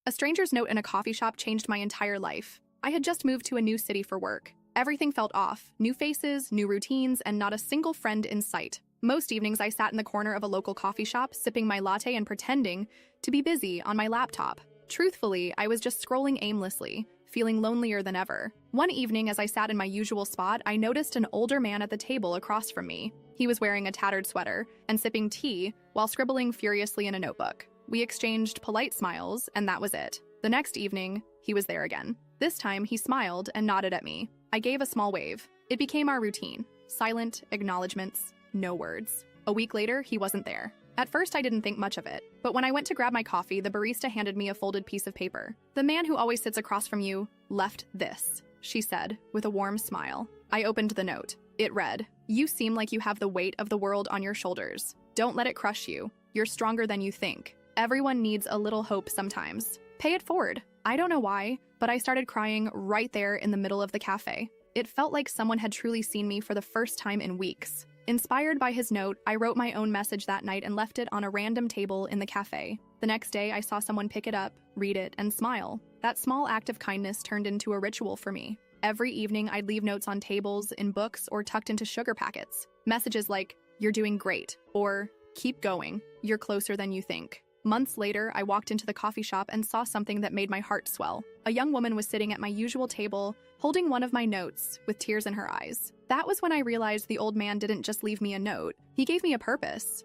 A stranger's note in a coffee shop changed my entire life. I had just moved to a new city for work. Everything felt off. New faces, new routines, and not a single friend in sight. Most evenings, I sat in the corner of a local coffee shop, sipping my latte and pretending to be busy on my laptop. Truthfully, I was just scrolling aimlessly, feeling lonelier than ever. One evening, as I sat in my usual spot, I noticed an older man at the table across from me. He was wearing a tattered sweater and sipping tea while scribbling furiously in a notebook. We exchanged polite smiles, and that was it. The next evening, he was there again. This time, he smiled and nodded at me. I gave a small wave. It became our routine. Silent acknowledgements, no words. A week later, he wasn't there. At first, I didn't think much of it, but when I went to grab my coffee, the barista handed me a folded piece of paper. "The man who always sits across from you left this," she said, with a warm smile. I opened the note. It read, "You seem like you have the weight of the world on your shoulders. Don't let it crush you. You're stronger than you think. Everyone needs a little hope sometimes. Pay it forward." I don't know why, but I started crying right there in the middle of the cafe. It felt like someone had truly seen me for the first time in weeks. Inspired by his note, I wrote my own message that night and left it on a random table in the cafe. The next day, I saw someone pick it up, read it, and smile. That small act of kindness turned into a ritual for me. Every evening, I'd leave notes on tables, in books, or tucked into sugar packets. Messages like, "You're doing great," or "Keep going, you're closer than you think." Months later, I walked into the coffee shop and saw something that made my heart swell. A young woman was sitting at my usual table, holding one of my notes, with tears in her eyes. That was when I realized the old man didn't just leave me a note. He gave me a purpose.